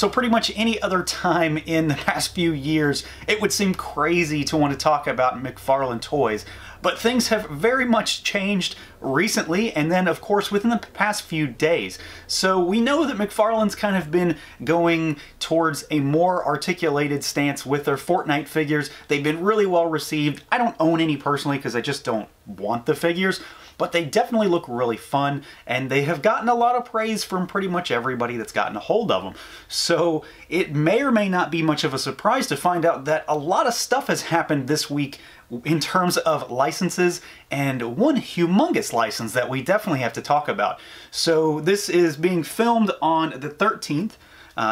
So pretty much any other time in the past few years, it would seem crazy to want to talk about Mcfarlane toys. But things have very much changed recently, and then of course within the past few days. So we know that Mcfarlane's kind of been going towards a more articulated stance with their Fortnite figures. They've been really well received. I don't own any personally because I just don't want the figures, but they definitely look really fun, and they have gotten a lot of praise from pretty much everybody that's gotten a hold of them. So it may or may not be much of a surprise to find out that a lot of stuff has happened this week in terms of licenses, and one humongous license that we definitely have to talk about. So this is being filmed on the 13th.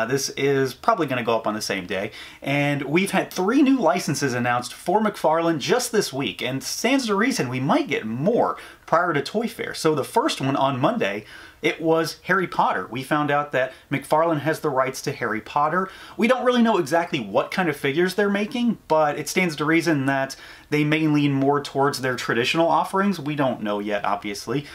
This is probably going to go up on the same day, and we've had 3 new licenses announced for Mcfarlane just this week, and stands to reason we might get more prior to Toy Fair. So the first one on Monday, it was Harry Potter. We found out that Mcfarlane has the rights to Harry Potter. We don't really know exactly what kind of figures they're making, but it stands to reason that they may lean more towards their traditional offerings. We don't know yet, obviously.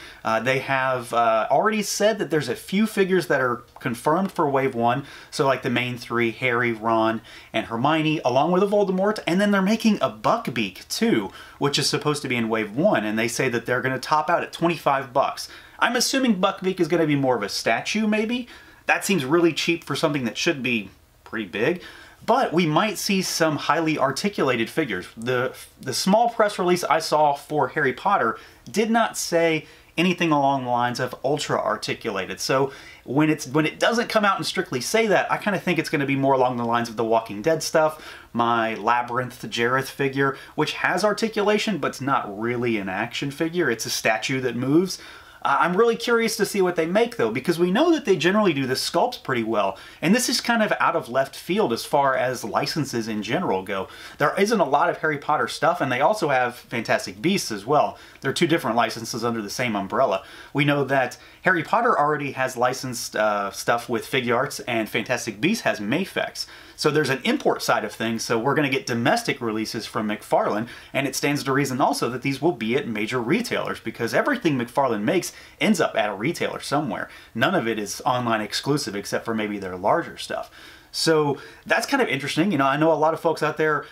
They have already said that there's a few figures that are confirmed for Wave 1, so like the main 3, Harry, Ron, and Hermione, along with a Voldemort, and then they're making a Buckbeak too, which is supposed to be in Wave 1, and they say that they're going to top out at 25 bucks. I'm assuming Buckbeak is going to be more of a statue, maybe? That seems really cheap for something that should be pretty big. But we might see some highly articulated figures. The small press release I saw for Harry Potter did not say anything along the lines of ultra articulated. So when it doesn't come out and strictly say that, I kind of think it's going to be more along the lines of the Walking Dead stuff. My Labyrinth Jareth figure, which has articulation, but it's not really an action figure. It's a statue that moves. I'm really curious to see what they make though, because we know that they generally do the sculpts pretty well, and this is kind of out of left field as far as licenses in general go. There isn't a lot of Harry Potter stuff, and they also have Fantastic Beasts as well. They're 2 different licenses under the same umbrella. We know that Harry Potter already has licensed stuff with Figuarts, and Fantastic Beasts has Mafex. So there's an import side of things, so we're going to get domestic releases from Mcfarlane, and it stands to reason also that these will be at major retailers, because everything Mcfarlane makes ends up at a retailer somewhere. None of it is online exclusive except for maybe their larger stuff. So that's kind of interesting. You know, I know a lot of folks out there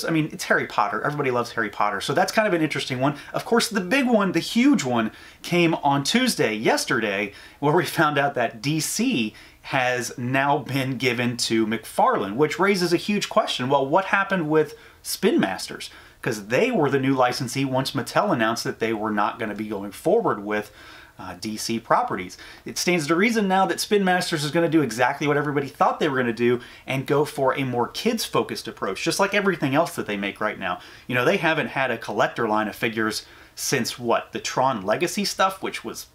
I mean, it's Harry Potter. Everybody loves Harry Potter. So that's kind of an interesting one. Of course, the big one, the huge one, came on Tuesday, yesterday, where we found out that DC has now been given to Mcfarlane, which raises a huge question. Well, what happened with Spin Masters? Because they were the new licensee once Mattel announced that they were not going to be going forward with DC properties. It stands to reason now that Spin Masters is going to do exactly what everybody thought they were going to do and go for a more kids-focused approach, just like everything else that they make right now. You know, they haven't had a collector line of figures since, what, the Tron Legacy stuff, which was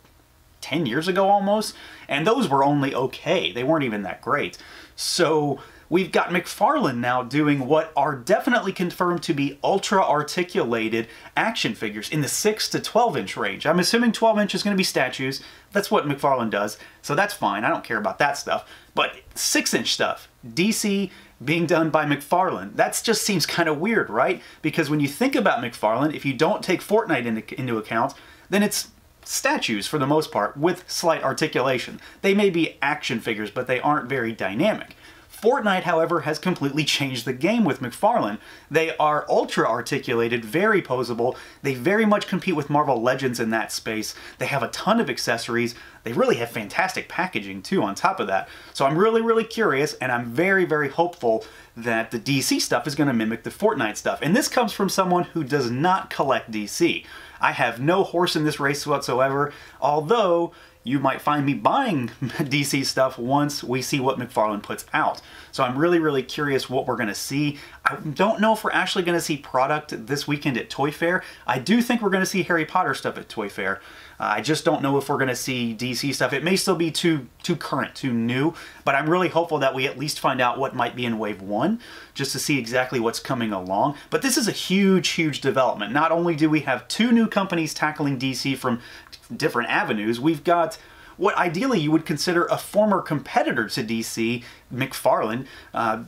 10 years ago almost, and those were only okay. They weren't even that great. So we've got Mcfarlane now doing what are definitely confirmed to be ultra-articulated action figures in the 6 to 12-inch range. I'm assuming 12 inch is going to be statues. That's what Mcfarlane does, so that's fine. I don't care about that stuff. But 6-inch stuff, DC being done by Mcfarlane, that just seems kind of weird, right? Because when you think about Mcfarlane, if you don't take Fortnite into account, then it's statues for the most part with slight articulation. They may be action figures, but they aren't very dynamic. Fortnite, however, has completely changed the game with Mcfarlane. They are ultra-articulated, very posable. They very much compete with Marvel Legends in that space. They have a ton of accessories. They really have fantastic packaging, too, on top of that. So I'm really, really curious, and I'm very, very hopeful that the DC stuff is going to mimic the Fortnite stuff. And this comes from someone who does not collect DC. I have no horse in this race whatsoever, although you might find me buying DC stuff once we see what Mcfarlane puts out. So I'm really, really curious what we're going to see. I don't know if we're actually going to see product this weekend at Toy Fair. I do think we're going to see Harry Potter stuff at Toy Fair. I just don't know if we're going to see DC stuff. It may still be too current, too new, but I'm really hopeful that we at least find out what might be in Wave 1, just to see exactly what's coming along. But this is a huge, huge development. Not only do we have 2 new companies tackling DC from different avenues, we've got what ideally you would consider a former competitor to DC, Mcfarlane,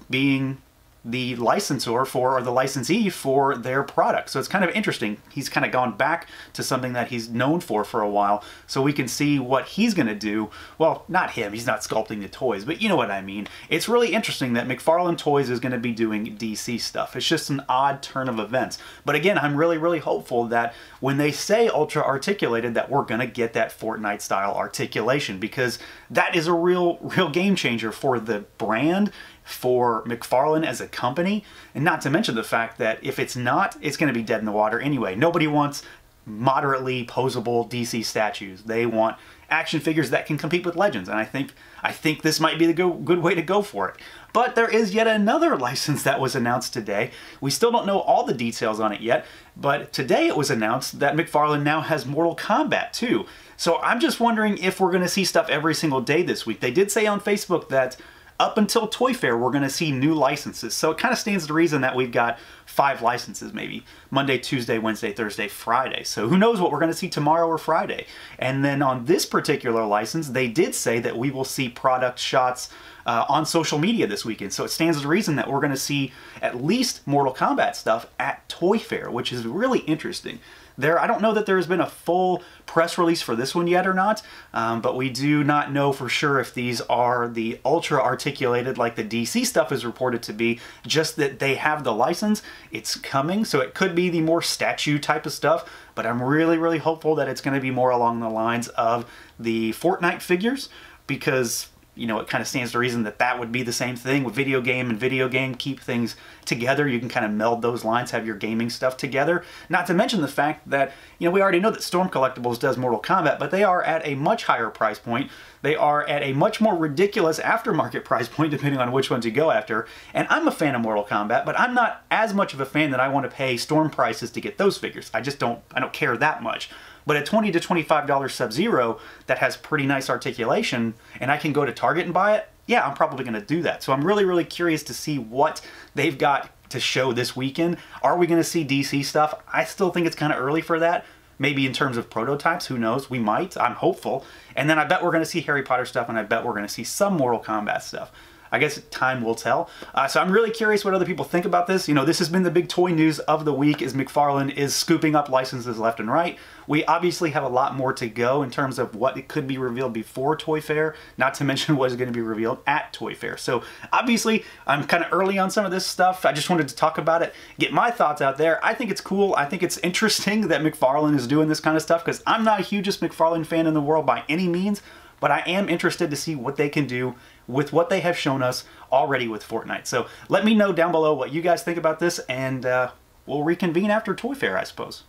being the licensor for, or the licensee for, their product. So it's kind of interesting. He's kind of gone back to something that he's known for a while, so we can see what he's going to do. Well, not him, he's not sculpting the toys, but you know what I mean. It's really interesting that Mcfarlane Toys is going to be doing DC stuff. It's just an odd turn of events. But again, I'm really hopeful that when they say ultra articulated, that we're going to get that Fortnite style articulation, because that is a real game changer for the brand, for Mcfarlane as a company, and not to mention the fact that if it's not, it's going to be dead in the water anyway. Nobody wants moderately posable DC statues. They want action figures that can compete with Legends, and I think this might be the good way to go for it. But there is yet another license that was announced today. We still don't know all the details on it yet, but today it was announced that Mcfarlane now has Mortal Kombat too. So I'm just wondering if we're going to see stuff every single day this week. They did say on Facebook that up until Toy Fair, we're going to see new licenses. So it kind of stands to reason that we've got 5 licenses maybe. Monday, Tuesday, Wednesday, Thursday, Friday. So who knows what we're going to see tomorrow or Friday. And then on this particular license, they did say that we will see product shots on social media this weekend. So it stands to reason that we're going to see at least Mortal Kombat stuff at Toy Fair, which is really interesting. I don't know that there has been a full press release for this one yet or not, but we do not know for sure if these are the ultra articulated like the DC stuff is reported to be, just that they have the license, it's coming, so it could be the more statue type of stuff, but I'm really hopeful that it's going to be more along the lines of the Fortnite figures, because you know, it kind of stands to reason that that would be the same thing with video game, and video game keep things together. You can kind of meld those lines, have your gaming stuff together. Not to mention the fact that, you know, we already know that Storm Collectibles does Mortal Kombat, but they are at a much higher price point. They are at a much more ridiculous aftermarket price point, depending on which ones you go after. And I'm a fan of Mortal Kombat, but I'm not as much of a fan that I want to pay Storm prices to get those figures. I don't care that much. But at $20 to $25 Sub-Zero that has pretty nice articulation, and I can go to Target and buy it, yeah, I'm probably going to do that. So I'm really curious to see what they've got to show this weekend. Are we going to see DC stuff? I still think it's kind of early for that. Maybe in terms of prototypes, who knows? We might. I'm hopeful. And then I bet we're going to see Harry Potter stuff, and I bet we're going to see some Mortal Kombat stuff. I guess time will tell. So I'm really curious what other people think about this. You know, this has been the big toy news of the week, as Mcfarlane is scooping up licenses left and right. We obviously have a lot more to go in terms of what it could be revealed before Toy Fair, not to mention what is going to be revealed at Toy Fair. So obviously I'm kind of early on some of this stuff. I just wanted to talk about it, get my thoughts out there. I think it's cool. I think it's interesting that Mcfarlane is doing this kind of stuff, because I'm not the hugest Mcfarlane fan in the world by any means, but I am interested to see what they can do with what they have shown us already with Fortnite. So let me know down below what you guys think about this, and we'll reconvene after Toy Fair, I suppose.